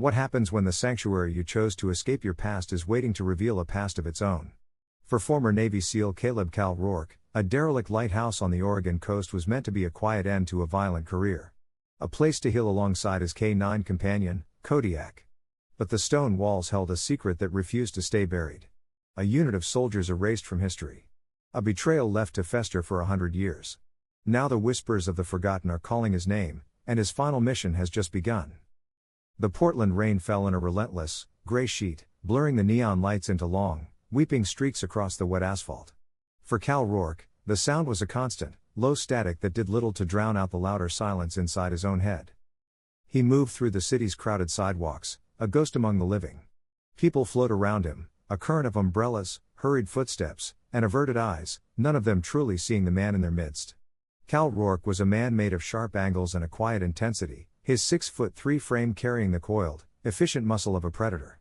What happens when the sanctuary you chose to escape your past is waiting to reveal a past of its own? For former Navy SEAL Caleb "Cal" Rourke, a derelict lighthouse on the Oregon coast was meant to be a quiet end to a violent career. A place to heal alongside his K-9 companion, Kodiak. But the stone walls held a secret that refused to stay buried. A unit of soldiers erased from history. A betrayal left to fester for 100 years. Now the whispers of the forgotten are calling his name, and his final mission has just begun. The Portland rain fell in a relentless, gray sheet, blurring the neon lights into long, weeping streaks across the wet asphalt. For Cal Rourke, the sound was a constant, low static that did little to drown out the louder silence inside his own head. He moved through the city's crowded sidewalks, a ghost among the living. People flowed around him, a current of umbrellas, hurried footsteps, and averted eyes, none of them truly seeing the man in their midst. Cal Rourke was a man made of sharp angles and a quiet intensity, his 6'3" frame carrying the coiled, efficient muscle of a predator.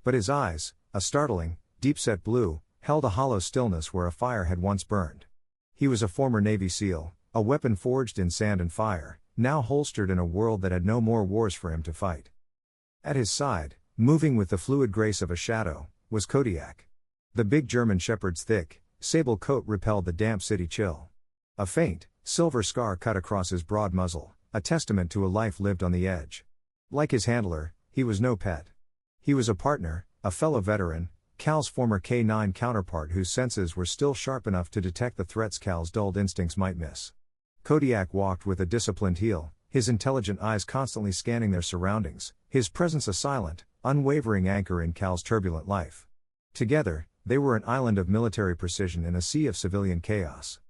But his eyes, a startling, deep-set blue, held a hollow stillness where a fire had once burned. He was a former Navy SEAL, a weapon forged in sand and fire, now holstered in a world that had no more wars for him to fight. At his side, moving with the fluid grace of a shadow, was Kodiak. The big German shepherd's thick, sable coat repelled the damp city chill. A faint, silver scar cut across his broad muzzle, a testament to a life lived on the edge. Like his handler, he was no pet. He was a partner, a fellow veteran, Cal's former K-9 counterpart whose senses were still sharp enough to detect the threats Cal's dulled instincts might miss. Kodiak walked with a disciplined heel, his intelligent eyes constantly scanning their surroundings, his presence a silent, unwavering anchor in Cal's turbulent life. Together, they were an island of military precision in a sea of civilian chaos.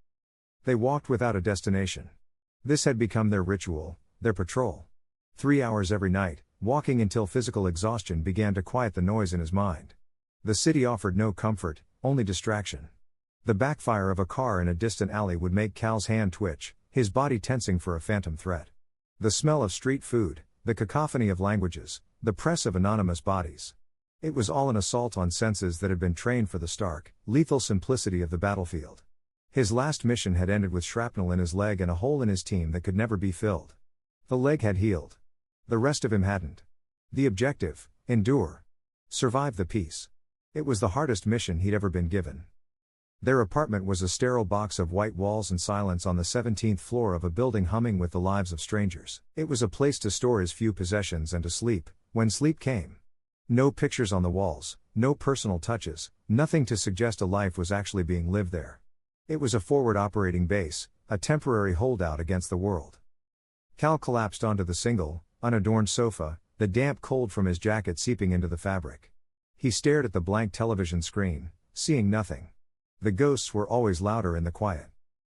They walked without a destination. This had become their ritual, their patrol. 3 hours every night, walking until physical exhaustion began to quiet the noise in his mind. The city offered no comfort, only distraction. The backfire of a car in a distant alley would make Cal's hand twitch, his body tensing for a phantom threat. The smell of street food, the cacophony of languages, the press of anonymous bodies. It was all an assault on senses that had been trained for the stark, lethal simplicity of the battlefield. His last mission had ended with shrapnel in his leg and a hole in his team that could never be filled. The leg had healed. The rest of him hadn't. The objective: endure. Survive the peace. It was the hardest mission he'd ever been given. Their apartment was a sterile box of white walls and silence on the 17th floor of a building humming with the lives of strangers. It was a place to store his few possessions and to sleep, when sleep came. No pictures on the walls, no personal touches, nothing to suggest a life was actually being lived there. It was a forward operating base, a temporary holdout against the world. Cal collapsed onto the single, unadorned sofa, the damp cold from his jacket seeping into the fabric. He stared at the blank television screen, seeing nothing. The ghosts were always louder in the quiet.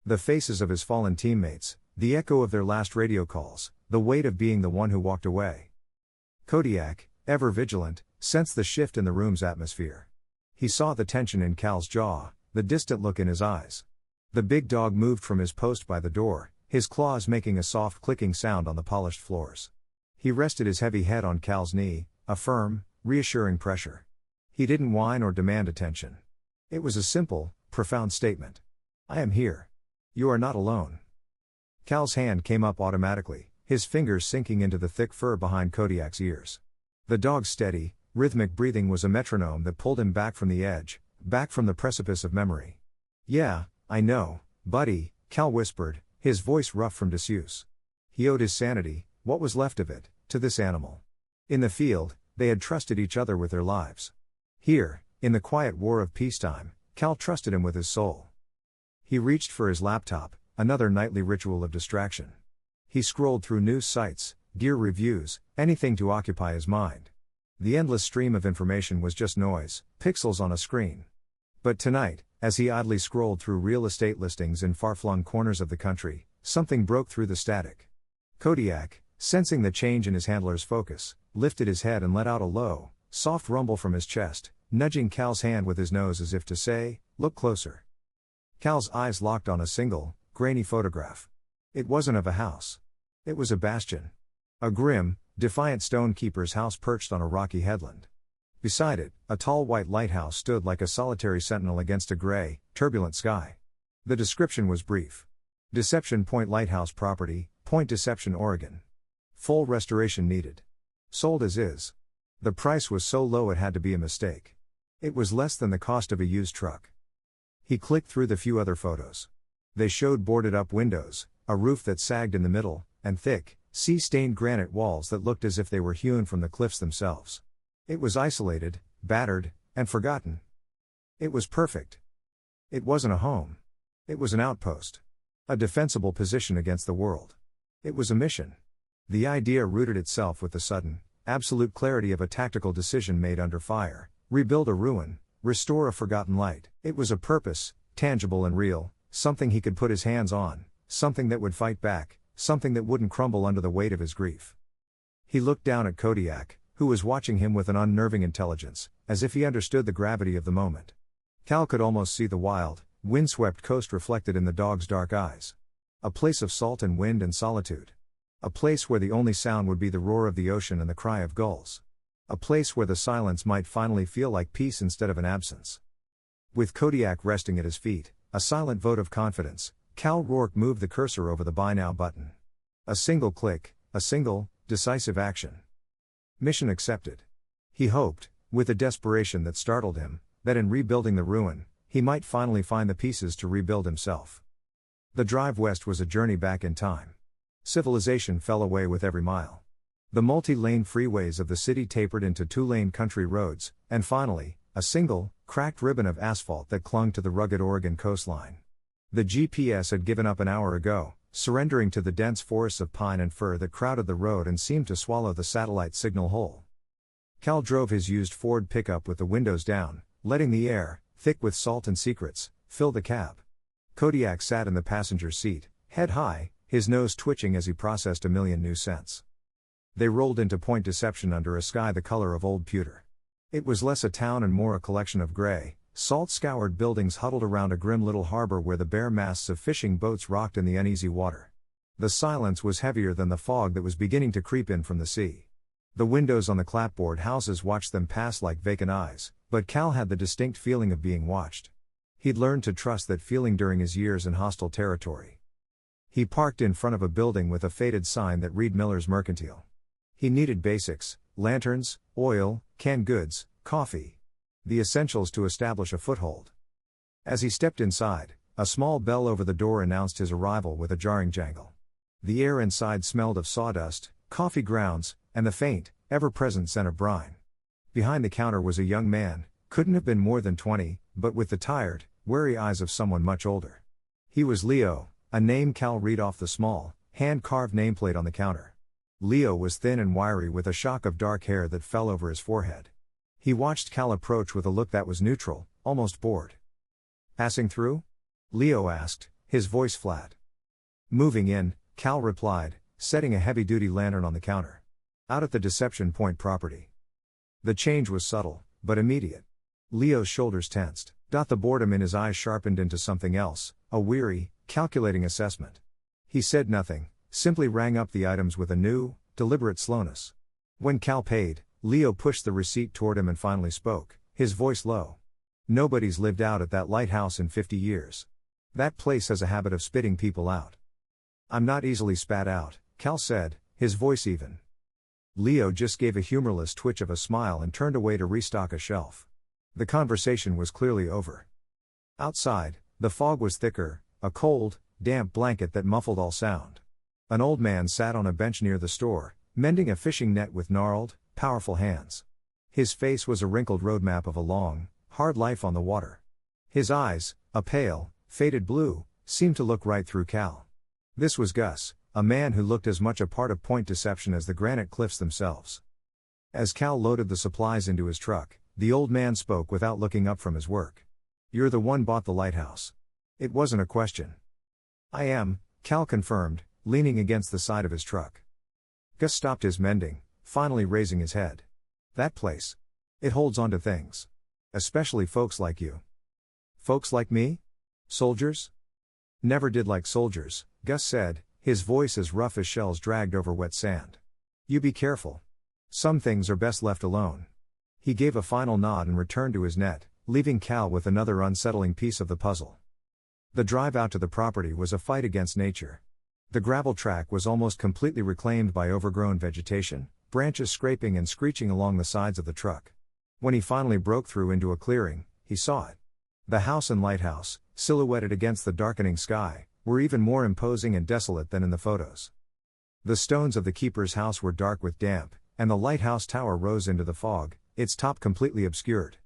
The faces of his fallen teammates, the echo of their last radio calls, the weight of being the one who walked away. Kodiak, ever vigilant, sensed the shift in the room's atmosphere. He saw the tension in Cal's jaw, the distant look in his eyes. The big dog moved from his post by the door, his claws making a soft clicking sound on the polished floors. He rested his heavy head on Cal's knee, a firm, reassuring pressure. He didn't whine or demand attention. It was a simple, profound statement. I am here. You are not alone. Cal's hand came up automatically, his fingers sinking into the thick fur behind Kodiak's ears. The dog's steady, rhythmic breathing was a metronome that pulled him back from the edge, back from the precipice of memory. Yeah, I know, buddy, Cal whispered, his voice rough from disuse. He owed his sanity, what was left of it, to this animal. In the field, they had trusted each other with their lives. Here, in the quiet war of peacetime, Cal trusted him with his soul. He reached for his laptop, another nightly ritual of distraction. He scrolled through news sites, gear reviews, anything to occupy his mind. The endless stream of information was just noise, pixels on a screen. But tonight, as he idly scrolled through real estate listings in far-flung corners of the country, something broke through the static. Kodiak, sensing the change in his handler's focus, lifted his head and let out a low, soft rumble from his chest, nudging Cal's hand with his nose as if to say, "Look closer." Cal's eyes locked on a single, grainy photograph. It wasn't of a house. It was a bastion. A grim, defiant stonekeeper's house perched on a rocky headland. Beside it, a tall white lighthouse stood like a solitary sentinel against a gray, turbulent sky. The description was brief. Deception Point Lighthouse property, Point Deception, Oregon. Full restoration needed. Sold as is. The price was so low it had to be a mistake. It was less than the cost of a used truck. He clicked through the few other photos. They showed boarded up windows, a roof that sagged in the middle, and thick, sea-stained granite walls that looked as if they were hewn from the cliffs themselves. It was isolated, battered, and forgotten. It was perfect. It wasn't a home. It was an outpost. A defensible position against the world. It was a mission. The idea rooted itself with the sudden, absolute clarity of a tactical decision made under fire: rebuild a ruin, restore a forgotten light. It was a purpose, tangible and real, something he could put his hands on, something that would fight back, something that wouldn't crumble under the weight of his grief. He looked down at Kodiak, who was watching him with an unnerving intelligence, as if he understood the gravity of the moment. Cal could almost see the wild, windswept coast reflected in the dog's dark eyes. A place of salt and wind and solitude. A place where the only sound would be the roar of the ocean and the cry of gulls. A place where the silence might finally feel like peace instead of an absence. With Kodiak resting at his feet, a silent vote of confidence, Cal Rourke moved the cursor over the Buy Now button. A single click, a single, decisive action. Mission accepted. He hoped, with a desperation that startled him, that in rebuilding the ruin, he might finally find the pieces to rebuild himself. The drive west was a journey back in time. Civilization fell away with every mile. The multi-lane freeways of the city tapered into two-lane country roads, and finally, a single, cracked ribbon of asphalt that clung to the rugged Oregon coastline. The GPS had given up an hour ago, surrendering to the dense forests of pine and fir that crowded the road and seemed to swallow the satellite signal whole. Cal drove his used Ford pickup with the windows down, letting the air, thick with salt and secrets, fill the cab. Kodiak sat in the passenger seat, head high, his nose twitching as he processed a million new scents. They rolled into Point Deception under a sky the color of old pewter. It was less a town and more a collection of gray, salt-scoured buildings huddled around a grim little harbor where the bare masts of fishing boats rocked in the uneasy water. The silence was heavier than the fog that was beginning to creep in from the sea. The windows on the clapboard houses watched them pass like vacant eyes, but Cal had the distinct feeling of being watched. He'd learned to trust that feeling during his years in hostile territory. He parked in front of a building with a faded sign that read Miller's Mercantile. He needed basics: lanterns, oil, canned goods, coffee. The essentials to establish a foothold. As he stepped inside, a small bell over the door announced his arrival with a jarring jangle. The air inside smelled of sawdust, coffee grounds, and the faint, ever-present scent of brine. Behind the counter was a young man, couldn't have been more than 20, but with the tired, wary eyes of someone much older. He was Leo, a name Cal read off the small, hand-carved nameplate on the counter. Leo was thin and wiry with a shock of dark hair that fell over his forehead. He watched Cal approach with a look that was neutral, almost bored. "Passing through?" Leo asked, his voice flat. "Moving in," Cal replied, setting a heavy-duty lantern on the counter. "Out at the Deception Point property." The change was subtle, but immediate. Leo's shoulders tensed. The boredom in his eyes sharpened into something else, a weary, calculating assessment. He said nothing, simply rang up the items with a new, deliberate slowness. When Cal paid, Leo pushed the receipt toward him and finally spoke, his voice low. "Nobody's lived out at that lighthouse in 50 years. That place has a habit of spitting people out." "I'm not easily spat out," Cal said, his voice even. Leo just gave a humorless twitch of a smile and turned away to restock a shelf. The conversation was clearly over. Outside, the fog was thicker, a cold, damp blanket that muffled all sound. An old man sat on a bench near the store, mending a fishing net with gnarled, powerful hands. His face was a wrinkled roadmap of a long, hard life on the water. His eyes, a pale, faded blue, seemed to look right through Cal. This was Gus, a man who looked as much a part of Point Deception as the granite cliffs themselves. As Cal loaded the supplies into his truck, the old man spoke without looking up from his work. "You're the one bought the lighthouse." It wasn't a question. "I am," Cal confirmed, leaning against the side of his truck. Gus stopped his mending, finally raising his head. "That place. It holds on to things. Especially folks like you." "Folks like me? Soldiers?" "Never did like soldiers," Gus said, his voice as rough as shells dragged over wet sand. "You be careful. Some things are best left alone." He gave a final nod and returned to his net, leaving Cal with another unsettling piece of the puzzle. The drive out to the property was a fight against nature. The gravel track was almost completely reclaimed by overgrown vegetation, branches scraping and screeching along the sides of the truck. When he finally broke through into a clearing, he saw it. The house and lighthouse, silhouetted against the darkening sky, were even more imposing and desolate than in the photos. The stones of the keeper's house were dark with damp, and the lighthouse tower rose into the fog, its top completely obscured.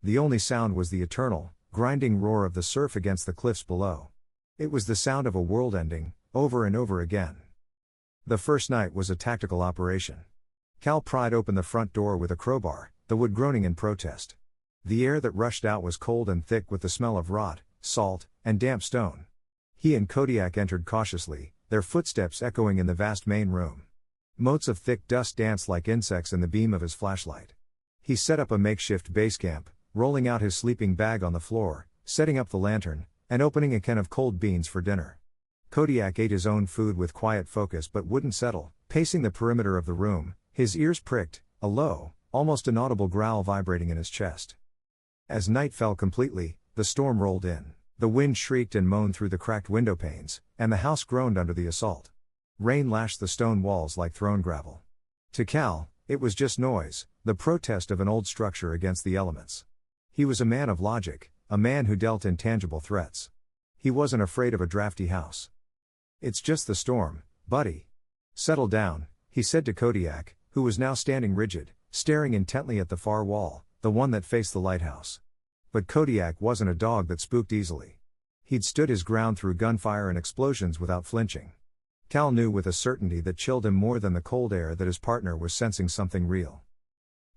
The only sound was the eternal, grinding roar of the surf against the cliffs below. It was the sound of a world ending, over and over again. The first night was a tactical operation. Cal pried open the front door with a crowbar, the wood groaning in protest. The air that rushed out was cold and thick with the smell of rot, salt, and damp stone. He and Kodiak entered cautiously, their footsteps echoing in the vast main room. Motes of thick dust danced like insects in the beam of his flashlight. He set up a makeshift base camp, rolling out his sleeping bag on the floor, setting up the lantern, and opening a can of cold beans for dinner. Kodiak ate his own food with quiet focus but wouldn't settle, pacing the perimeter of the room, his ears pricked, a low, almost inaudible growl vibrating in his chest. As night fell completely, the storm rolled in. The wind shrieked and moaned through the cracked window panes, and the house groaned under the assault. Rain lashed the stone walls like thrown gravel. To Cal, it was just noise, the protest of an old structure against the elements. He was a man of logic, a man who dealt in tangible threats. He wasn't afraid of a drafty house. "It's just the storm, buddy. Settle down," he said to Kodiak, who was now standing rigid, staring intently at the far wall, the one that faced the lighthouse. But Kodiak wasn't a dog that spooked easily. He'd stood his ground through gunfire and explosions without flinching. Cal knew with a certainty that chilled him more than the cold air that his partner was sensing something real.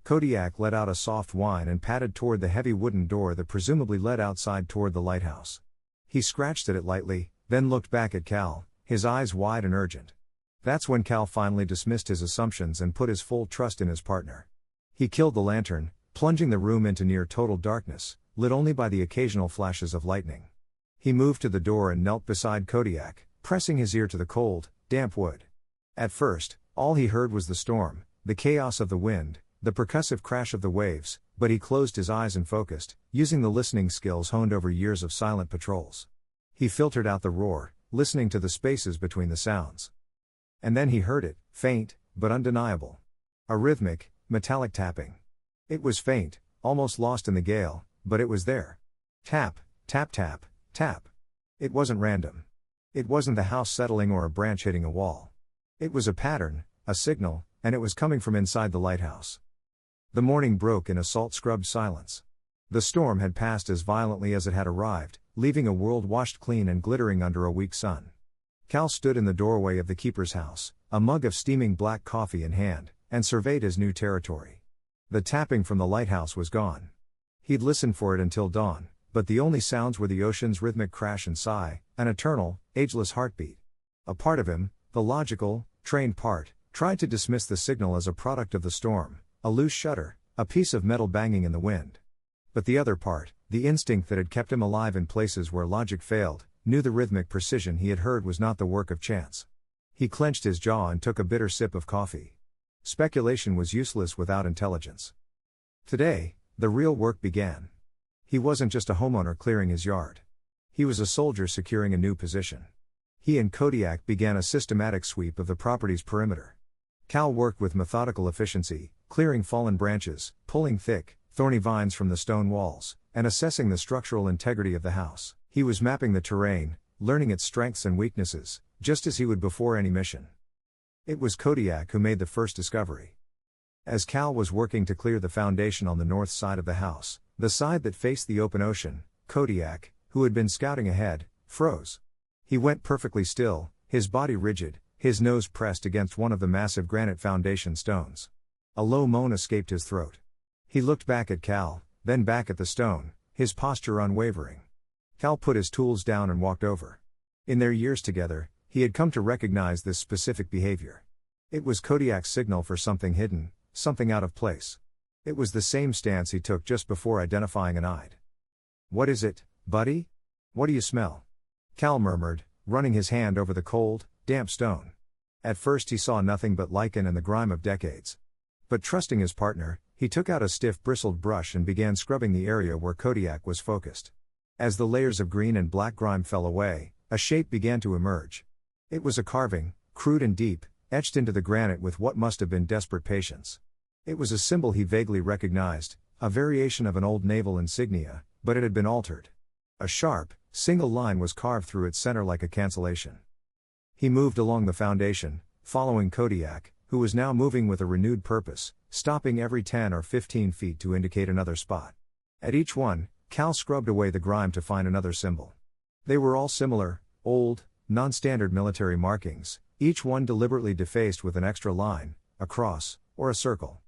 Kodiak let out a soft whine and padded toward the heavy wooden door that presumably led outside toward the lighthouse. He scratched at it lightly, then looked back at Cal, his eyes wide and urgent. That's when Cal finally dismissed his assumptions and put his full trust in his partner. He killed the lantern, plunging the room into near total darkness, lit only by the occasional flashes of lightning. He moved to the door and knelt beside Kodiak, pressing his ear to the cold, damp wood. At first, all he heard was the storm, the chaos of the wind, the percussive crash of the waves, but he closed his eyes and focused, using the listening skills honed over years of silent patrols. He filtered out the roar, listening to the spaces between the sounds. And then he heard it, faint, but undeniable. A rhythmic, metallic tapping. It was faint, almost lost in the gale, but it was there. Tap, tap tap, tap. It wasn't random. It wasn't the house settling or a branch hitting a wall. It was a pattern, a signal, and it was coming from inside the lighthouse. The morning broke in a salt-scrubbed silence. The storm had passed as violently as it had arrived, leaving a world washed clean and glittering under a weak sun. Cal stood in the doorway of the keeper's house, a mug of steaming black coffee in hand, and surveyed his new territory. The tapping from the lighthouse was gone. He'd listened for it until dawn, but the only sounds were the ocean's rhythmic crash and sigh, an eternal, ageless heartbeat. A part of him, the logical, trained part, tried to dismiss the signal as a product of the storm, a loose shutter, a piece of metal banging in the wind. But the other part, the instinct that had kept him alive in places where logic failed, knew the rhythmic precision he had heard was not the work of chance. He clenched his jaw and took a bitter sip of coffee. Speculation was useless without intelligence. Today, the real work began. He wasn't just a homeowner clearing his yard. He was a soldier securing a new position. He and Kodiak began a systematic sweep of the property's perimeter. Cal worked with methodical efficiency, clearing fallen branches, pulling thick, thorny vines from the stone walls, and assessing the structural integrity of the house. He was mapping the terrain, learning its strengths and weaknesses, just as he would before any mission. It was Kodiak who made the first discovery. As Cal was working to clear the foundation on the north side of the house, the side that faced the open ocean, Kodiak, who had been scouting ahead, froze. He went perfectly still, his body rigid, his nose pressed against one of the massive granite foundation stones. A low moan escaped his throat. He looked back at Cal, then back at the stone, his posture unwavering. Cal put his tools down and walked over. In their years together, he had come to recognize this specific behavior. It was Kodiak's signal for something hidden, something out of place. It was the same stance he took just before identifying an eyed. "What is it, buddy? What do you smell?" Cal murmured, running his hand over the cold, damp stone. At first he saw nothing but lichen and the grime of decades. But trusting his partner, he took out a stiff bristled brush and began scrubbing the area where Kodiak was focused. As the layers of green and black grime fell away, a shape began to emerge. It was a carving, crude and deep, etched into the granite with what must have been desperate patience. It was a symbol he vaguely recognized, a variation of an old naval insignia, but it had been altered. A sharp, single line was carved through its center like a cancellation. He moved along the foundation, following Kodiak, who was now moving with a renewed purpose, stopping every 10 or 15 feet to indicate another spot. At each one, Cal scrubbed away the grime to find another symbol. They were all similar, old, non-standard military markings, each one deliberately defaced with an extra line, a cross, or a circle.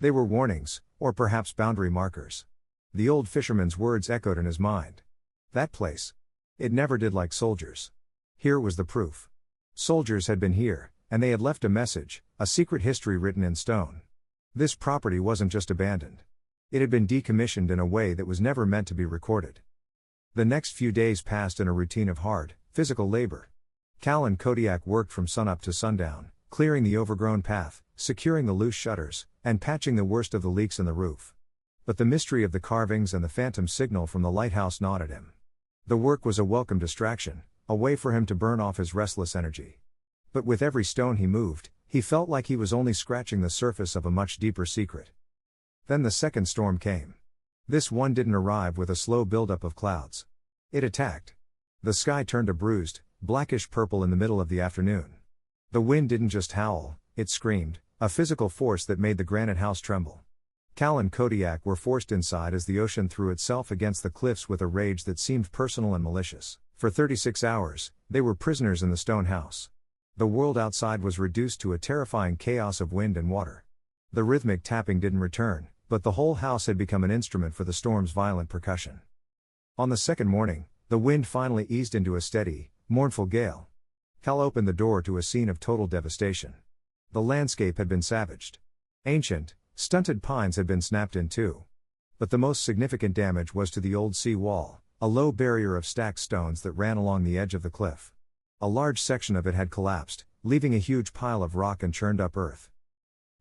They were warnings, or perhaps boundary markers. The old fisherman's words echoed in his mind. That place. It never did like soldiers. Here was the proof. Soldiers had been here, and they had left a message, a secret history written in stone. This property wasn't just abandoned. It had been decommissioned in a way that was never meant to be recorded. The next few days passed in a routine of hard, physical labor. Cal and Kodiak worked from sunup to sundown, clearing the overgrown path, securing the loose shutters, and patching the worst of the leaks in the roof. But the mystery of the carvings and the phantom signal from the lighthouse gnawed at him. The work was a welcome distraction, a way for him to burn off his restless energy. But with every stone he moved, he felt like he was only scratching the surface of a much deeper secret. Then the second storm came. This one didn't arrive with a slow buildup of clouds. It attacked. The sky turned a bruised, blackish purple in the middle of the afternoon. The wind didn't just howl, it screamed, a physical force that made the granite house tremble. Cal and Kodiak were forced inside as the ocean threw itself against the cliffs with a rage that seemed personal and malicious. For 36 hours, they were prisoners in the stone house. The world outside was reduced to a terrifying chaos of wind and water. The rhythmic tapping didn't return, but the whole house had become an instrument for the storm's violent percussion. On the second morning, the wind finally eased into a steady, mournful gale. Cal opened the door to a scene of total devastation. The landscape had been savaged. Ancient, stunted pines had been snapped in two. But the most significant damage was to the old sea wall, a low barrier of stacked stones that ran along the edge of the cliff. A large section of it had collapsed, leaving a huge pile of rock and churned up earth.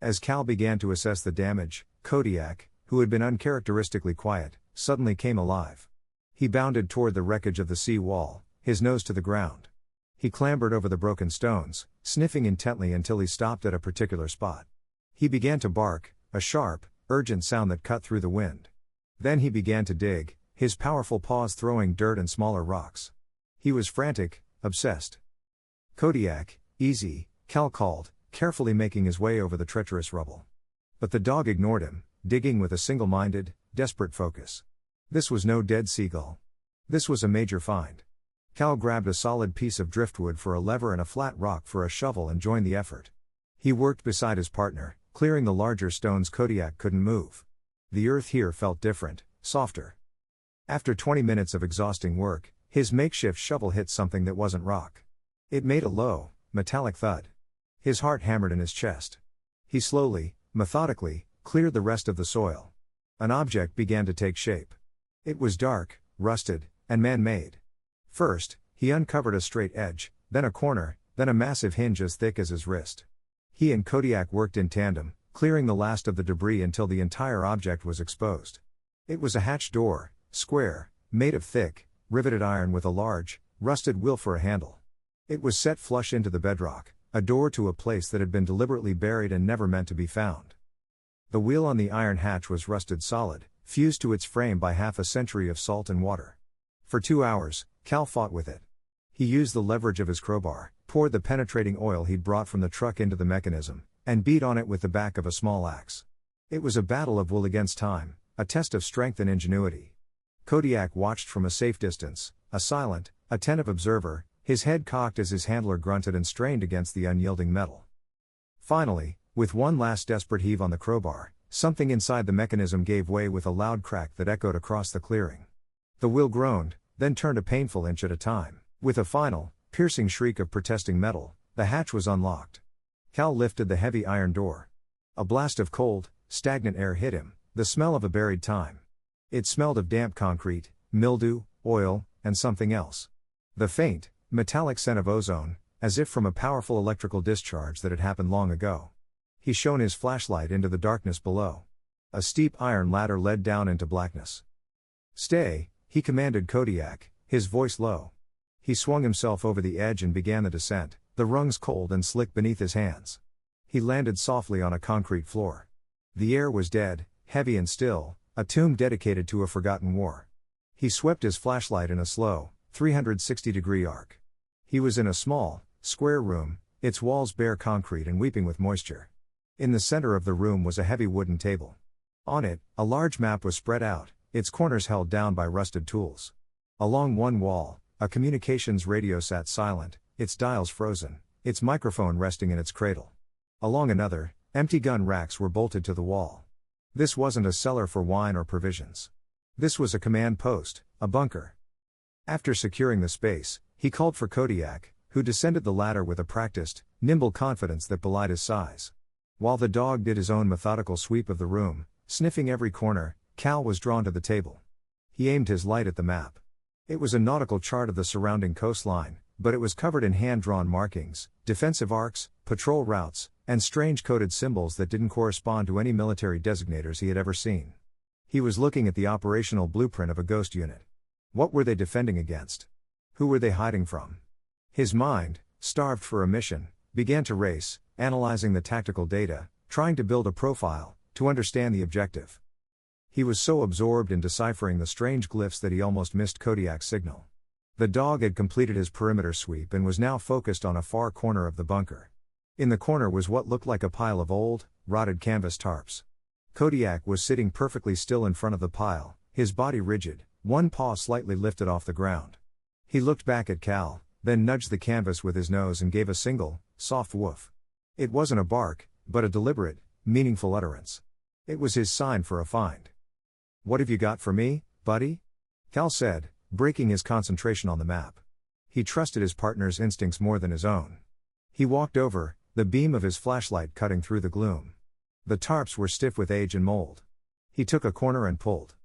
As Cal began to assess the damage, Kodiak, who had been uncharacteristically quiet, suddenly came alive. He bounded toward the wreckage of the sea wall, his nose to the ground. He clambered over the broken stones, sniffing intently until he stopped at a particular spot. He began to bark, a sharp, urgent sound that cut through the wind. Then he began to dig, his powerful paws throwing dirt and smaller rocks. He was frantic, obsessed. Kodiak, easy, Cal called, carefully making his way over the treacherous rubble. But the dog ignored him, digging with a single-minded, desperate focus. This was no dead seagull. This was a major find. Cal grabbed a solid piece of driftwood for a lever and a flat rock for a shovel and joined the effort. He worked beside his partner, clearing the larger stones Kodiak couldn't move. The earth here felt different, softer. After 20 minutes of exhausting work, his makeshift shovel hit something that wasn't rock. It made a low, metallic thud. His heart hammered in his chest. He slowly, methodically, cleared the rest of the soil. An object began to take shape. It was dark, rusted, and man-made. First, he uncovered a straight edge, then a corner, then a massive hinge as thick as his wrist. He and Kodiak worked in tandem, clearing the last of the debris until the entire object was exposed. It was a hatch door, square, made of thick, riveted iron with a large, rusted wheel for a handle. It was set flush into the bedrock, a door to a place that had been deliberately buried and never meant to be found. The wheel on the iron hatch was rusted solid, fused to its frame by half a century of salt and water. For 2 hours, Cal fought with it. He used the leverage of his crowbar, poured the penetrating oil he'd brought from the truck into the mechanism, and beat on it with the back of a small axe. It was a battle of will against time, a test of strength and ingenuity. Kodiak watched from a safe distance, a silent, attentive observer, his head cocked as his handler grunted and strained against the unyielding metal. Finally, with one last desperate heave on the crowbar, something inside the mechanism gave way with a loud crack that echoed across the clearing. The wheel groaned, then turned a painful inch at a time. With a final, piercing shriek of protesting metal, the hatch was unlocked. Cal lifted the heavy iron door. A blast of cold, stagnant air hit him, the smell of a buried time. It smelled of damp concrete, mildew, oil, and something else. The faint, metallic scent of ozone, as if from a powerful electrical discharge that had happened long ago. He shone his flashlight into the darkness below. A steep iron ladder led down into blackness. "Stay," he commanded Kodiak, his voice low. He swung himself over the edge and began the descent, the rungs cold and slick beneath his hands. He landed softly on a concrete floor. The air was dead, heavy and still, a tomb dedicated to a forgotten war. He swept his flashlight in a slow, 360-degree arc. He was in a small, square room, its walls bare concrete and weeping with moisture. In the center of the room was a heavy wooden table. On it, a large map was spread out, its corners held down by rusted tools. Along one wall, a communications radio sat silent, its dials frozen, its microphone resting in its cradle. Along another, empty gun racks were bolted to the wall. This wasn't a cellar for wine or provisions. This was a command post, a bunker. After securing the space, he called for Kodiak, who descended the ladder with a practiced, nimble confidence that belied his size. While the dog did his own methodical sweep of the room, sniffing every corner, Cal was drawn to the table. He aimed his light at the map. It was a nautical chart of the surrounding coastline, but it was covered in hand-drawn markings, defensive arcs, patrol routes, and strange coded symbols that didn't correspond to any military designators he had ever seen. He was looking at the operational blueprint of a ghost unit. What were they defending against? Who were they hiding from? His mind, starved for a mission, began to race, analyzing the tactical data, trying to build a profile, to understand the objective. He was so absorbed in deciphering the strange glyphs that he almost missed Kodiak's signal. The dog had completed his perimeter sweep and was now focused on a far corner of the bunker. In the corner was what looked like a pile of old, rotted canvas tarps. Kodiak was sitting perfectly still in front of the pile, his body rigid, one paw slightly lifted off the ground. He looked back at Cal, then nudged the canvas with his nose and gave a single, soft woof. It wasn't a bark, but a deliberate, meaningful utterance. It was his sign for a find. "What have you got for me, buddy?" Cal said, breaking his concentration on the map. He trusted his partner's instincts more than his own. He walked over, the beam of his flashlight cutting through the gloom. The tarps were stiff with age and mold. He took a corner and pulled.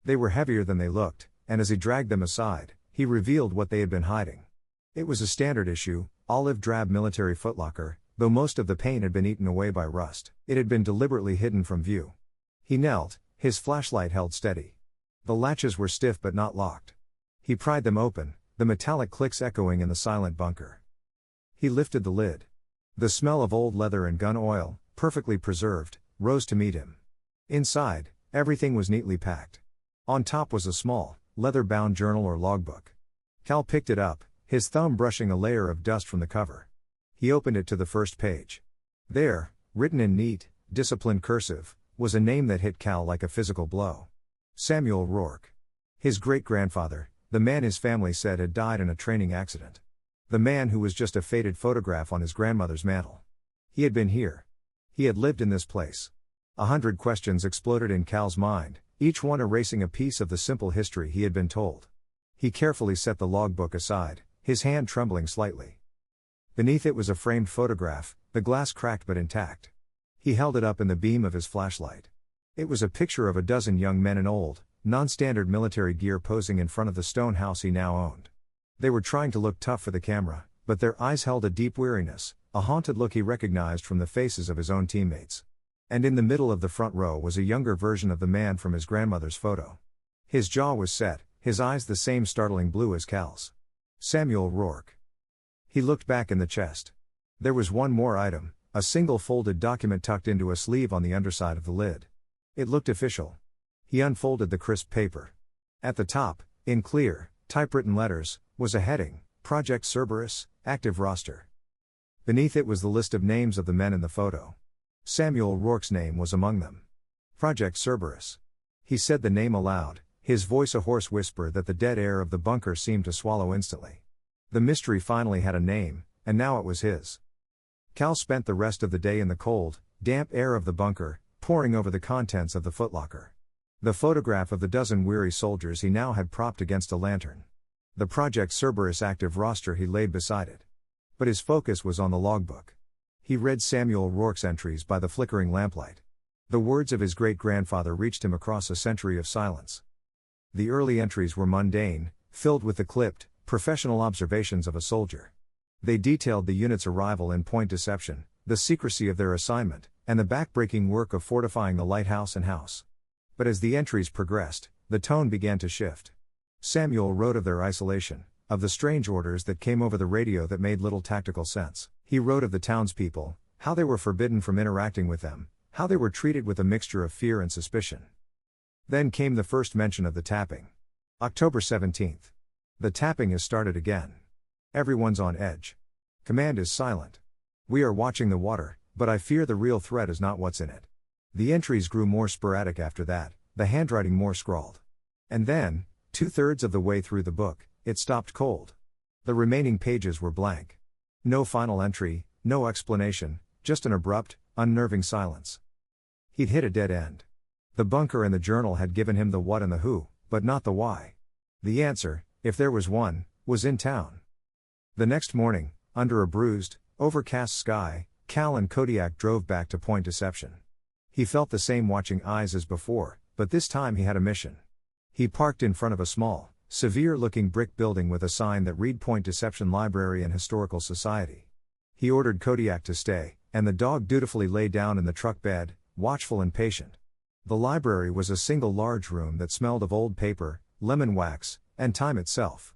They were heavier than they looked, and as he dragged them aside, he revealed what they had been hiding. It was a standard issue, olive-drab military footlocker, though most of the paint had been eaten away by rust. It had been deliberately hidden from view. He knelt, his flashlight held steady. The latches were stiff but not locked. He pried them open, the metallic clicks echoing in the silent bunker. He lifted the lid. The smell of old leather and gun oil, perfectly preserved, rose to meet him. Inside, everything was neatly packed. On top was a small, leather-bound journal or logbook. Cal picked it up, his thumb brushing a layer of dust from the cover. He opened it to the first page. There, written in neat, disciplined cursive, was a name that hit Cal like a physical blow. Samuel Rourke. His great-grandfather, the man his family said had died in a training accident. The man who was just a faded photograph on his grandmother's mantel. He had been here. He had lived in this place. 100 questions exploded in Cal's mind, each one erasing a piece of the simple history he had been told. He carefully set the logbook aside, his hand trembling slightly. Beneath it was a framed photograph, the glass cracked but intact. He held it up in the beam of his flashlight. It was a picture of a dozen young men in old, non-standard military gear posing in front of the stone house he now owned. They were trying to look tough for the camera, but their eyes held a deep weariness, a haunted look he recognized from the faces of his own teammates. And in the middle of the front row was a younger version of the man from his grandmother's photo. His jaw was set, his eyes the same startling blue as Cal's. Samuel Rourke. He looked back in the chest. There was one more item, a single folded document tucked into a sleeve on the underside of the lid. It looked official. He unfolded the crisp paper. At the top, in clear, typewritten letters, was a heading, Project Cerberus, Active Roster. Beneath it was the list of names of the men in the photo. Samuel Rourke's name was among them. Project Cerberus. He said the name aloud, his voice a hoarse whisper that the dead air of the bunker seemed to swallow instantly. The mystery finally had a name, and now it was his. Cal spent the rest of the day in the cold, damp air of the bunker, poring over the contents of the footlocker. The photograph of the dozen weary soldiers he now had propped against a lantern. The Project Cerberus active roster he laid beside it. But his focus was on the logbook. He read Samuel Rourke's entries by the flickering lamplight. The words of his great-grandfather reached him across a century of silence. The early entries were mundane, filled with the clipped, professional observations of a soldier. They detailed the unit's arrival in point deception, the secrecy of their assignment, and the back-breaking work of fortifying the lighthouse and house. But as the entries progressed, the tone began to shift. Samuel wrote of their isolation, of the strange orders that came over the radio that made little tactical sense. He wrote of the townspeople, how they were forbidden from interacting with them, how they were treated with a mixture of fear and suspicion. Then came the first mention of the tapping. October 17th. The tapping has started again. Everyone's on edge. Command is silent. We are watching the water, but I fear the real threat is not what's in it. The entries grew more sporadic after that, the handwriting more scrawled. And then, 2/3 of the way through the book, it stopped cold. The remaining pages were blank. No final entry, no explanation, just an abrupt, unnerving silence. He'd hit a dead end. The bunker and the journal had given him the what and the who, but not the why. The answer, if there was one, was in town. The next morning, under a bruised, overcast sky, Cal and Kodiak drove back to Point Deception. He felt the same watching eyes as before, but this time he had a mission. He parked in front of a small, severe-looking brick building with a sign that read Point Deception Library and Historical Society. He ordered Kodiak to stay, and the dog dutifully lay down in the truck bed, watchful and patient. The library was a single large room that smelled of old paper, lemon wax, and time itself.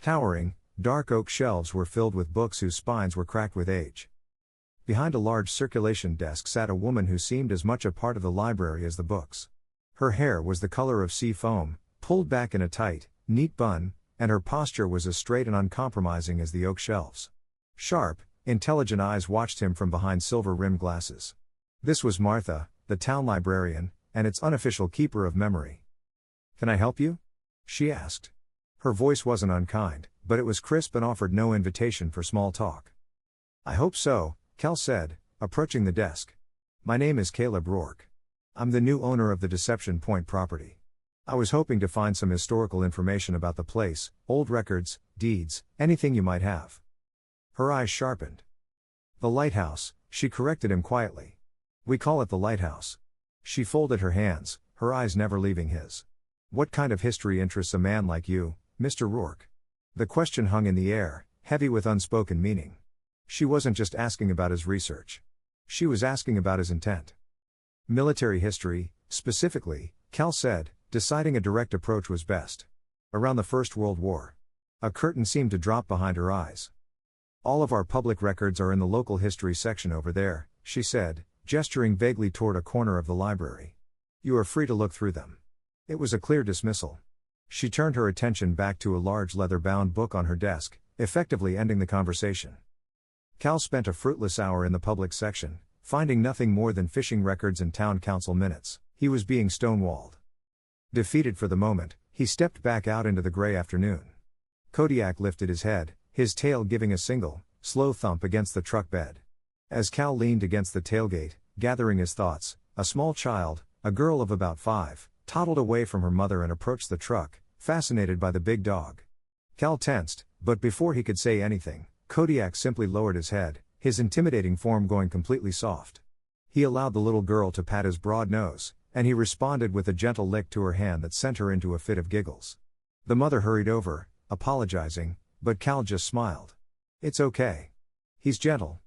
Towering, dark oak shelves were filled with books whose spines were cracked with age. Behind a large circulation desk sat a woman who seemed as much a part of the library as the books. Her hair was the color of sea foam, pulled back in a tight, neat bun, and her posture was as straight and uncompromising as the oak shelves. Sharp, intelligent eyes watched him from behind silver-rimmed glasses. This was Martha, the town librarian, and its unofficial keeper of memory. "Can I help you?" she asked. Her voice wasn't unkind, but it was crisp and offered no invitation for small talk. "I hope so," Cal said, approaching the desk. "My name is Caleb Rourke. I'm the new owner of the Deception Point property. I was hoping to find some historical information about the place, old records, deeds, anything you might have." Her eyes sharpened. "The lighthouse," she corrected him quietly. "We call it the lighthouse." She folded her hands, her eyes never leaving his. "What kind of history interests a man like you, Mr. Rourke?" The question hung in the air, heavy with unspoken meaning. She wasn't just asking about his research. She was asking about his intent. "Military history, specifically," Cal said, deciding a direct approach was best. "Around the First World War." A curtain seemed to drop behind her eyes. "All of our public records are in the local history section over there," she said, gesturing vaguely toward a corner of the library. "You are free to look through them." It was a clear dismissal. She turned her attention back to a large leather-bound book on her desk, effectively ending the conversation. Cal spent a fruitless hour in the public section, finding nothing more than fishing records and town council minutes. He was being stonewalled. Defeated for the moment, he stepped back out into the gray afternoon. Kodiak lifted his head, his tail giving a single, slow thump against the truck bed. As Cal leaned against the tailgate, gathering his thoughts, a small child, a girl of about 5, toddled away from her mother and approached the truck, fascinated by the big dog. Cal tensed, but before he could say anything, Kodiak simply lowered his head, his intimidating form going completely soft. He allowed the little girl to pat his broad nose, and he responded with a gentle lick to her hand that sent her into a fit of giggles. The mother hurried over, apologizing, but Cal just smiled. "It's okay. He's gentle."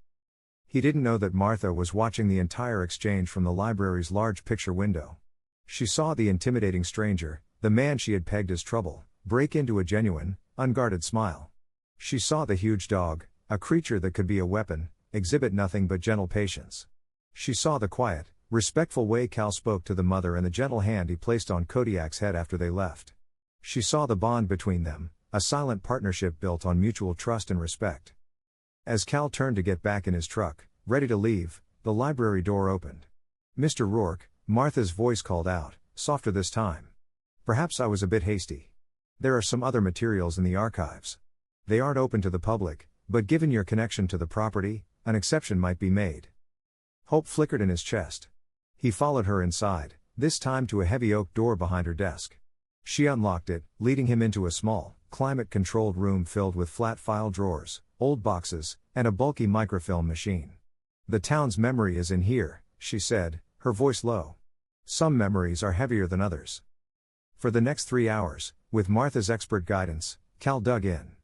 He didn't know that Martha was watching the entire exchange from the library's large picture window. She saw the intimidating stranger, the man she had pegged as trouble, break into a genuine, unguarded smile. She saw the huge dog, a creature that could be a weapon, exhibit nothing but gentle patience. She saw the quiet, respectful way Cal spoke to the mother and the gentle hand he placed on Kodiak's head after they left. She saw the bond between them, a silent partnership built on mutual trust and respect. As Cal turned to get back in his truck, ready to leave, the library door opened. "Mr. Rourke," Martha's voice called out, softer this time. "Perhaps I was a bit hasty. There are some other materials in the archives. They aren't open to the public, but given your connection to the property, an exception might be made." Hope flickered in his chest. He followed her inside, this time to a heavy oak door behind her desk. She unlocked it, leading him into a small, climate-controlled room filled with flat file drawers, old boxes, and a bulky microfilm machine. "The town's memory is in here," she said, her voice low. "Some memories are heavier than others." For the next 3 hours, with Martha's expert guidance, Cal dug in.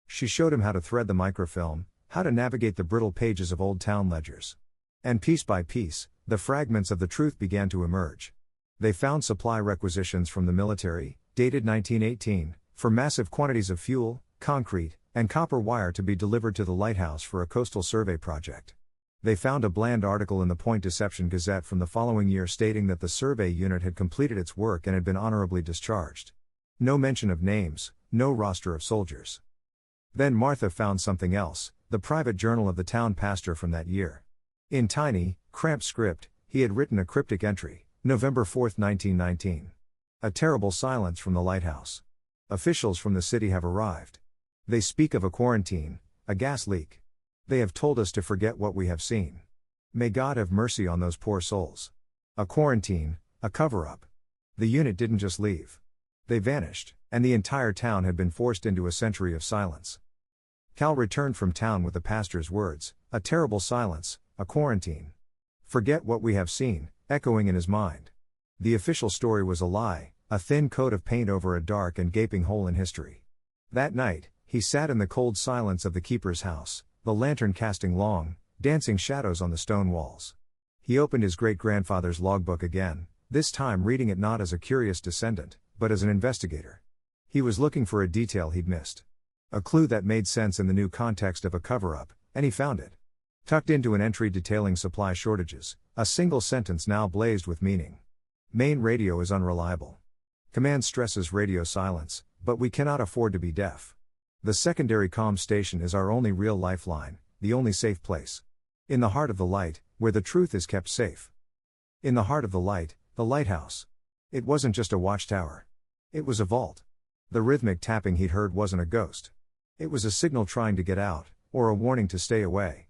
She showed him how to thread the microfilm, how to navigate the brittle pages of old town ledgers. And piece by piece, the fragments of the truth began to emerge. They found supply requisitions from the military, dated 1918, for massive quantities of fuel, concrete, and copper wire to be delivered to the lighthouse for a coastal survey project. They found a bland article in the Point Deception Gazette from the following year stating that the survey unit had completed its work and had been honorably discharged. No mention of names, no roster of soldiers. Then Martha found something else, the private journal of the town pastor from that year. In tiny, cramped script, he had written a cryptic entry, November 4, 1919. A terrible silence from the lighthouse. Officials from the city have arrived. They speak of a quarantine, a gas leak. They have told us to forget what we have seen. May God have mercy on those poor souls. A quarantine, a cover-up. The unit didn't just leave. They vanished, and the entire town had been forced into a century of silence. Cal returned from town with the pastor's words, a terrible silence, a quarantine. Forget what we have seen, echoing in his mind. The official story was a lie, a thin coat of paint over a dark and gaping hole in history. That night, he sat in the cold silence of the keeper's house, the lantern casting long, dancing shadows on the stone walls. He opened his great-grandfather's logbook again, this time reading it not as a curious descendant, but as an investigator. He was looking for a detail he'd missed. A clue that made sense in the new context of a cover-up, and he found it. Tucked into an entry detailing supply shortages, a single sentence now blazed with meaning. Main radio is unreliable. Command stresses radio silence, but we cannot afford to be deaf. The secondary comm station is our only real lifeline, the only safe place. In the heart of the light, where the truth is kept safe. In the heart of the light, the lighthouse. It wasn't just a watchtower. It was a vault. The rhythmic tapping he'd heard wasn't a ghost. It was a signal trying to get out, or a warning to stay away.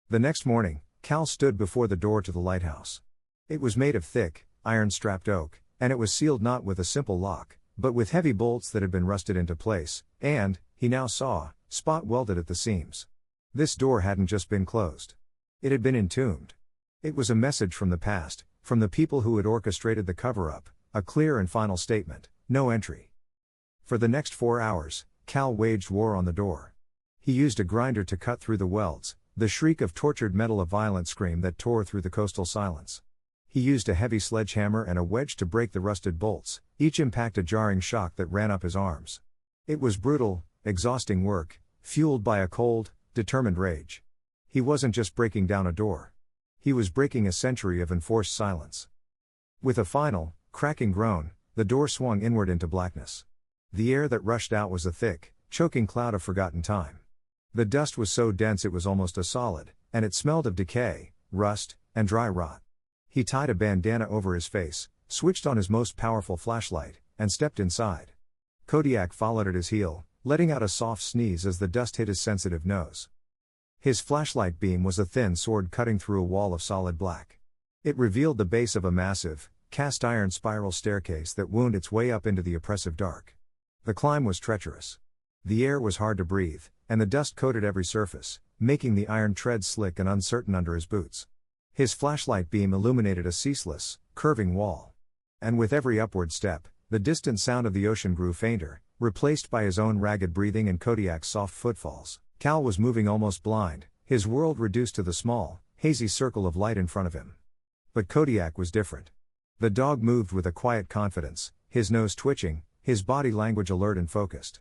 The next morning, Cal stood before the door to the lighthouse. It was made of thick, iron-strapped oak, and it was sealed not with a simple lock, but with heavy bolts that had been rusted into place, and, he now saw, spot welded at the seams. This door hadn't just been closed. It had been entombed. It was a message from the past, from the people who had orchestrated the cover-up, a clear and final statement, no entry. For the next 4 hours, Cal waged war on the door. He used a grinder to cut through the welds, the shriek of tortured metal a violent scream that tore through the coastal silence. He used a heavy sledgehammer and a wedge to break the rusted bolts, each impact a jarring shock that ran up his arms. It was brutal, exhausting work, fueled by a cold, determined rage. He wasn't just breaking down a door. He was breaking a century of enforced silence. With a final, cracking groan, the door swung inward into blackness. The air that rushed out was a thick, choking cloud of forgotten time. The dust was so dense it was almost a solid, and it smelled of decay, rust, and dry rot. He tied a bandana over his face, switched on his most powerful flashlight, and stepped inside. Kodiak followed at his heel, letting out a soft sneeze as the dust hit his sensitive nose. His flashlight beam was a thin sword cutting through a wall of solid black. It revealed the base of a massive, cast-iron spiral staircase that wound its way up into the oppressive dark. The climb was treacherous. The air was hard to breathe, and the dust coated every surface, making the iron tread slick and uncertain under his boots. His flashlight beam illuminated a ceaseless, curving wall. And with every upward step, the distant sound of the ocean grew fainter, replaced by his own ragged breathing and Kodiak's soft footfalls. Cal was moving almost blind, his world reduced to the small, hazy circle of light in front of him. But Kodiak was different. The dog moved with a quiet confidence, his nose twitching, his body language alert and focused.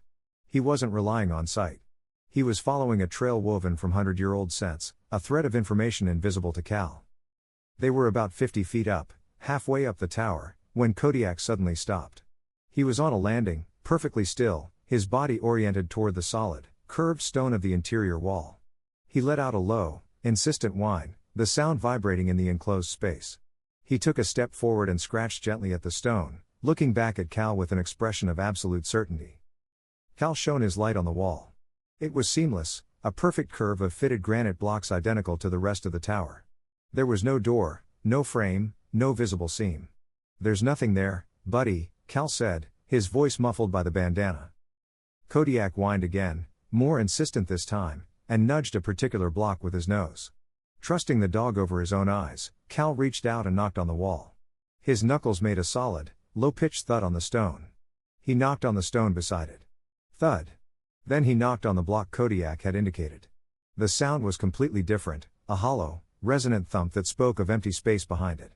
He wasn't relying on sight. He was following a trail woven from 100-year-old scents, a thread of information invisible to Cal. They were about 50 feet up, halfway up the tower, when Kodiak suddenly stopped. He was on a landing, perfectly still, his body oriented toward the solid, curved stone of the interior wall. He let out a low, insistent whine, the sound vibrating in the enclosed space. He took a step forward and scratched gently at the stone, looking back at Cal with an expression of absolute certainty. Cal shone his light on the wall. It was seamless, a perfect curve of fitted granite blocks identical to the rest of the tower. There was no door, no frame, no visible seam. "There's nothing there, buddy," Cal said, his voice muffled by the bandana. Kodiak whined again, more insistent this time, and nudged a particular block with his nose. Trusting the dog over his own eyes, Cal reached out and knocked on the wall. His knuckles made a solid, low-pitched thud on the stone. He knocked on the stone beside it. Thud. Then he knocked on the block Kodiak had indicated. The sound was completely different, a hollow, resonant thump that spoke of empty space behind it.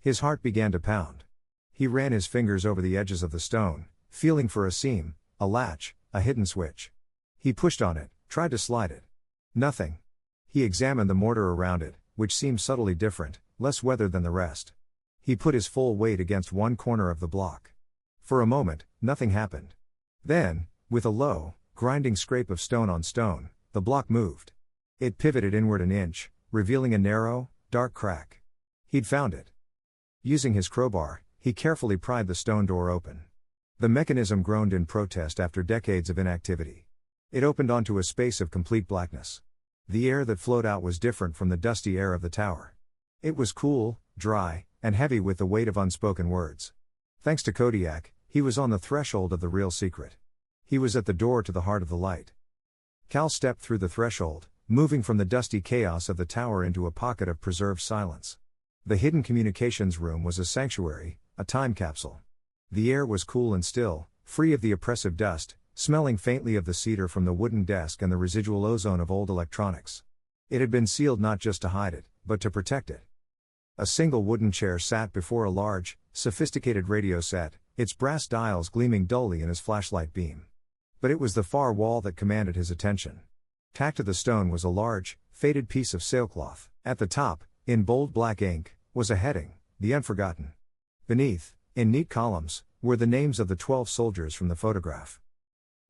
His heart began to pound. He ran his fingers over the edges of the stone, feeling for a seam, a latch, a hidden switch. He pushed on it, tried to slide it. Nothing. He examined the mortar around it, which seemed subtly different, less weathered than the rest. He put his full weight against one corner of the block. For a moment, nothing happened. Then, with a low, grinding scrape of stone on stone, the block moved. It pivoted inward an inch, revealing a narrow, dark crack. He'd found it. Using his crowbar, he carefully pried the stone door open. The mechanism groaned in protest after decades of inactivity. It opened onto a space of complete blackness. The air that flowed out was different from the dusty air of the tower. It was cool, dry, and heavy with the weight of unspoken words. Thanks to Kodiak, he was on the threshold of the real secret. He was at the door to the heart of the light. Cal stepped through the threshold, moving from the dusty chaos of the tower into a pocket of preserved silence. The hidden communications room was a sanctuary, a time capsule. The air was cool and still, free of the oppressive dust, smelling faintly of the cedar from the wooden desk and the residual ozone of old electronics. It had been sealed not just to hide it, but to protect it. A single wooden chair sat before a large, sophisticated radio set, its brass dials gleaming dully in his flashlight beam. But it was the far wall that commanded his attention. Tacked to the stone was a large, faded piece of sailcloth. At the top, in bold black ink, was a heading, "The Unforgotten." Beneath, in neat columns, were the names of the 12 soldiers from the photograph.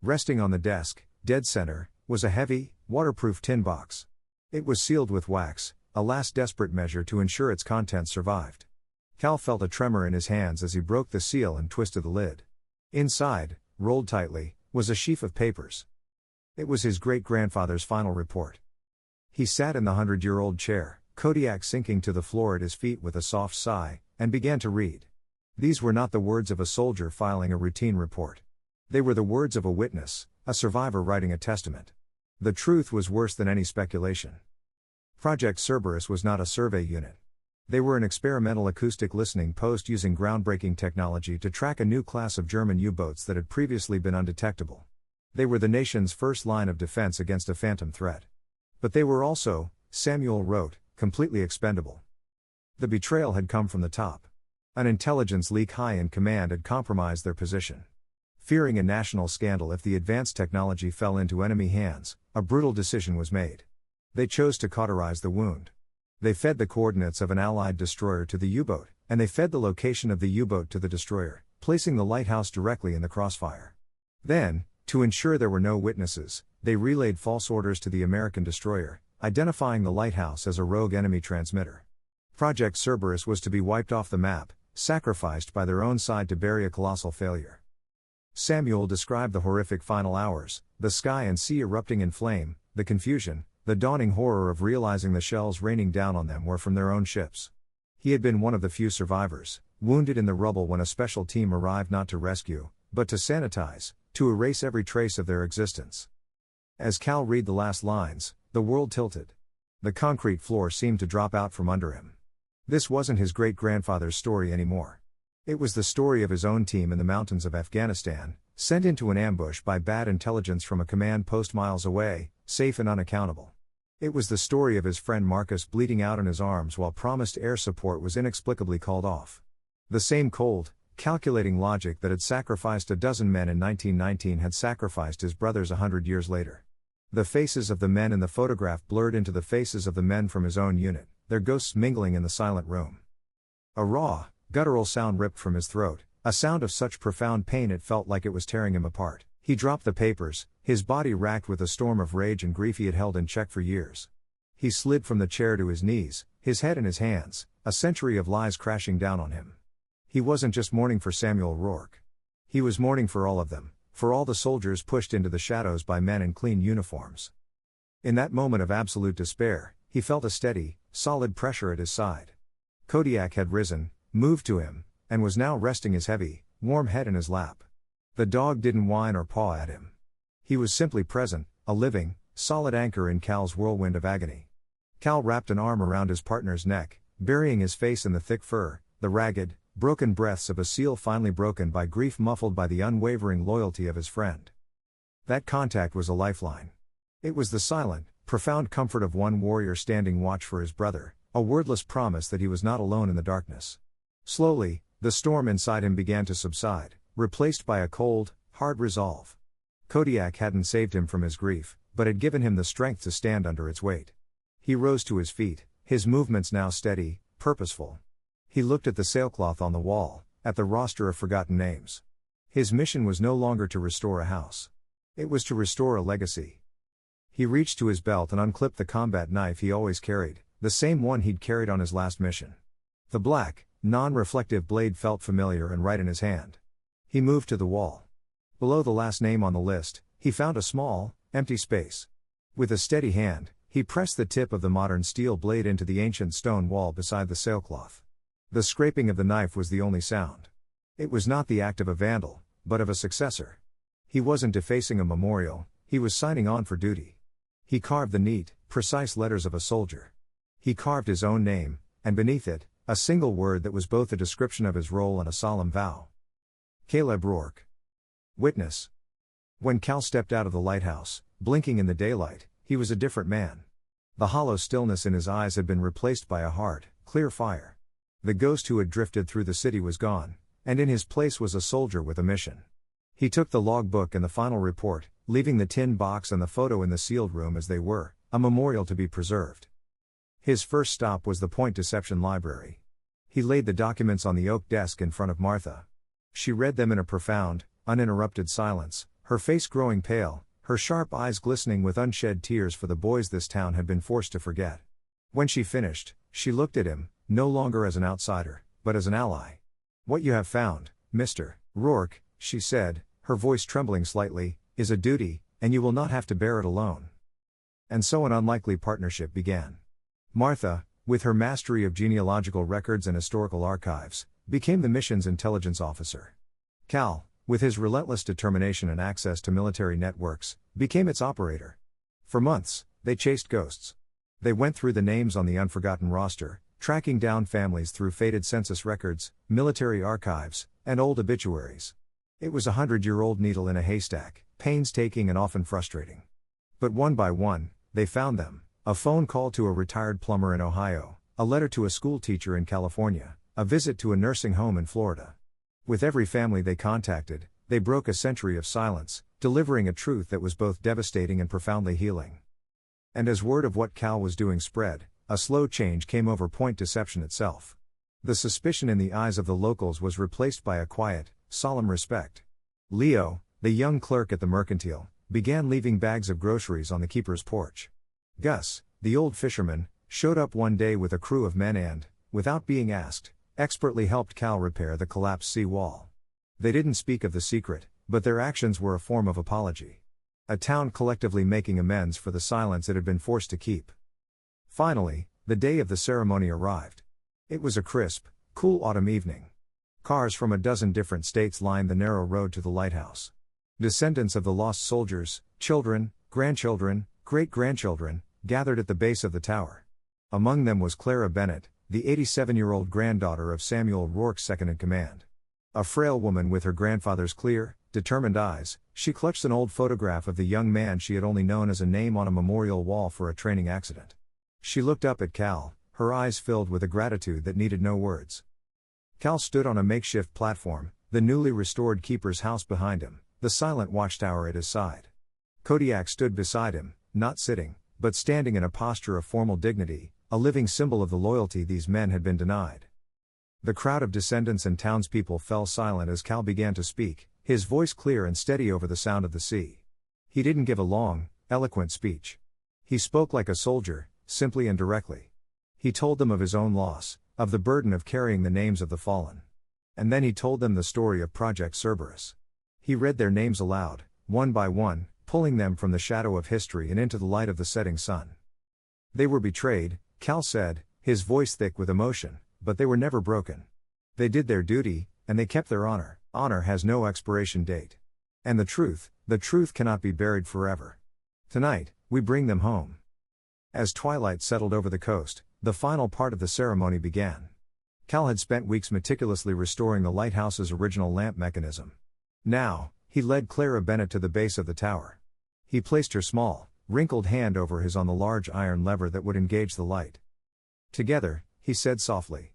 Resting on the desk, dead center, was a heavy, waterproof tin box. It was sealed with wax, a last desperate measure to ensure its contents survived. Cal felt a tremor in his hands as he broke the seal and twisted the lid. Inside, rolled tightly, was a sheaf of papers. It was his great-grandfather's final report. He sat in the 100-year-old chair, Kodiak sinking to the floor at his feet with a soft sigh, and began to read. These were not the words of a soldier filing a routine report. They were the words of a witness, a survivor writing a testament. The truth was worse than any speculation. Project Cerberus was not a survey unit. They were an experimental acoustic listening post using groundbreaking technology to track a new class of German U-boats that had previously been undetectable. They were the nation's first line of defense against a phantom threat. But they were also, Samuel wrote, completely expendable. The betrayal had come from the top. An intelligence leak high in command had compromised their position. Fearing a national scandal if the advanced technology fell into enemy hands, a brutal decision was made. They chose to cauterize the wound. They fed the coordinates of an Allied destroyer to the U-boat, and they fed the location of the U-boat to the destroyer, placing the lighthouse directly in the crossfire. Then, to ensure there were no witnesses, they relayed false orders to the American destroyer, identifying the lighthouse as a rogue enemy transmitter. Project Cerberus was to be wiped off the map, sacrificed by their own side to bury a colossal failure. Samuel described the horrific final hours, the sky and sea erupting in flame, the confusion, the dawning horror of realizing the shells raining down on them were from their own ships. He had been one of the few survivors, wounded in the rubble when a special team arrived not to rescue, but to sanitize, to erase every trace of their existence. As Cal read the last lines, the world tilted. The concrete floor seemed to drop out from under him. This wasn't his great-grandfather's story anymore. It was the story of his own team in the mountains of Afghanistan, sent into an ambush by bad intelligence from a command post miles away, safe and unaccountable. It was the story of his friend Marcus bleeding out in his arms while promised air support was inexplicably called off. The same cold, calculating logic that had sacrificed a dozen men in 1919 had sacrificed his brothers 100 years later. The faces of the men in the photograph blurred into the faces of the men from his own unit, their ghosts mingling in the silent room. A raw, guttural sound ripped from his throat, a sound of such profound pain it felt like it was tearing him apart. He dropped the papers, his body racked with a storm of rage and grief he had held in check for years. He slid from the chair to his knees, his head in his hands, a century of lies crashing down on him. He wasn't just mourning for Samuel Rourke. He was mourning for all of them, for all the soldiers pushed into the shadows by men in clean uniforms. In that moment of absolute despair, he felt a steady, solid pressure at his side. Kodiak had risen, moved to him, and was now resting his heavy, warm head in his lap. The dog didn't whine or paw at him. He was simply present, a living, solid anchor in Cal's whirlwind of agony. Cal wrapped an arm around his partner's neck, burying his face in the thick fur, the ragged, broken breaths of a seal finally broken by grief muffled by the unwavering loyalty of his friend. That contact was a lifeline. It was the silent, profound comfort of one warrior standing watch for his brother, a wordless promise that he was not alone in the darkness. Slowly, the storm inside him began to subside, replaced by a cold, hard resolve. Kodiak hadn't saved him from his grief, but had given him the strength to stand under its weight. He rose to his feet, his movements now steady, purposeful. He looked at the sailcloth on the wall, at the roster of forgotten names. His mission was no longer to restore a house. It was to restore a legacy. He reached to his belt and unclipped the combat knife he always carried, the same one he'd carried on his last mission. The black, non-reflective blade felt familiar and right in his hand. He moved to the wall. Below the last name on the list, he found a small, empty space. With a steady hand, he pressed the tip of the modern steel blade into the ancient stone wall beside the sailcloth. The scraping of the knife was the only sound. It was not the act of a vandal, but of a successor. He wasn't defacing a memorial, he was signing on for duty. He carved the neat, precise letters of a soldier. He carved his own name, and beneath it, a single word that was both a description of his role and a solemn vow. Caleb Rourke. Witness. When Cal stepped out of the lighthouse, blinking in the daylight, he was a different man. The hollow stillness in his eyes had been replaced by a hard, clear fire. The ghost who had drifted through the city was gone, and in his place was a soldier with a mission. He took the logbook and the final report, leaving the tin box and the photo in the sealed room as they were, a memorial to be preserved. His first stop was the Point Deception Library. He laid the documents on the oak desk in front of Martha. She read them in a profound, uninterrupted silence, her face growing pale, her sharp eyes glistening with unshed tears for the boys this town had been forced to forget. When she finished, she looked at him, no longer as an outsider, but as an ally. "What you have found, Mr. Rourke," she said, her voice trembling slightly, "is a duty, and you will not have to bear it alone." And so an unlikely partnership began. Martha, with her mastery of genealogical records and historical archives, became the mission's intelligence officer. Cal, with his relentless determination and access to military networks, became its operator. For months, they chased ghosts. They went through the names on the unforgotten roster, tracking down families through faded census records, military archives, and old obituaries. It was a 100-year-old needle in a haystack, painstaking and often frustrating. But one by one, they found them: a phone call to a retired plumber in Ohio, a letter to a school teacher in California, a visit to a nursing home in Florida. With every family they contacted, they broke a century of silence, delivering a truth that was both devastating and profoundly healing. And as word of what Cal was doing spread, a slow change came over Point Deception itself. The suspicion in the eyes of the locals was replaced by a quiet, solemn respect. Leo, the young clerk at the mercantile, began leaving bags of groceries on the keeper's porch. Gus, the old fisherman, showed up one day with a crew of men and, without being asked, expertly helped Cal repair the collapsed sea wall. They didn't speak of the secret, but their actions were a form of apology. A town collectively making amends for the silence it had been forced to keep. Finally, the day of the ceremony arrived. It was a crisp, cool autumn evening. Cars from a dozen different states lined the narrow road to the lighthouse. Descendants of the lost soldiers, children, grandchildren, great-grandchildren, gathered at the base of the tower. Among them was Clara Bennett, the 87-year-old granddaughter of Samuel Rourke's second-in-command. A frail woman with her grandfather's clear, determined eyes, she clutched an old photograph of the young man she had only known as a name on a memorial wall for a training accident. She looked up at Cal, her eyes filled with a gratitude that needed no words. Cal stood on a makeshift platform, the newly restored keeper's house behind him, the silent watchtower at his side. Kodiak stood beside him, not sitting, but standing in a posture of formal dignity, a living symbol of the loyalty these men had been denied. The crowd of descendants and townspeople fell silent as Cal began to speak, his voice clear and steady over the sound of the sea. He didn't give a long, eloquent speech. He spoke like a soldier, simply and directly. He told them of his own loss, of the burden of carrying the names of the fallen. And then he told them the story of Project Cerberus. He read their names aloud, one by one, pulling them from the shadow of history and into the light of the setting sun. They were betrayed, Cal said, his voice thick with emotion, but they were never broken. They did their duty, and they kept their honor. Honor has no expiration date. And the truth cannot be buried forever. Tonight, we bring them home. As twilight settled over the coast, the final part of the ceremony began. Cal had spent weeks meticulously restoring the lighthouse's original lamp mechanism. Now, he led Clara Bennett to the base of the tower. He placed her small, wrinkled hand over his on the large iron lever that would engage the light. Together, he said softly.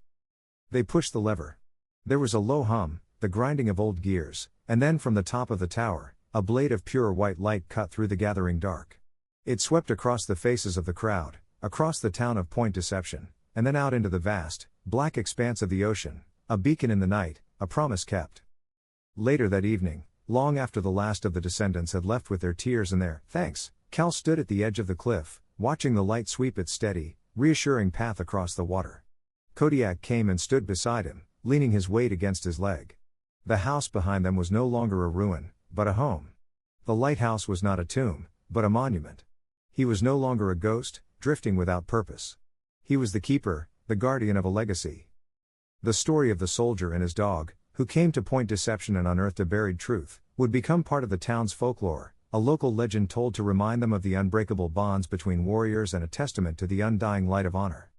They pushed the lever. There was a low hum, the grinding of old gears, and then from the top of the tower, a blade of pure white light cut through the gathering dark. It swept across the faces of the crowd, across the town of Point Deception, and then out into the vast, black expanse of the ocean, a beacon in the night, a promise kept. Later that evening, long after the last of the descendants had left with their tears and their thanks, Cal stood at the edge of the cliff, watching the light sweep its steady, reassuring path across the water. Kodiak came and stood beside him, leaning his weight against his leg. The house behind them was no longer a ruin, but a home. The lighthouse was not a tomb, but a monument. He was no longer a ghost, drifting without purpose. He was the keeper, the guardian of a legacy. The story of the soldier and his dog, who came to Point Deception and unearthed a buried truth, would become part of the town's folklore, a local legend told to remind them of the unbreakable bonds between warriors and a testament to the undying light of honor.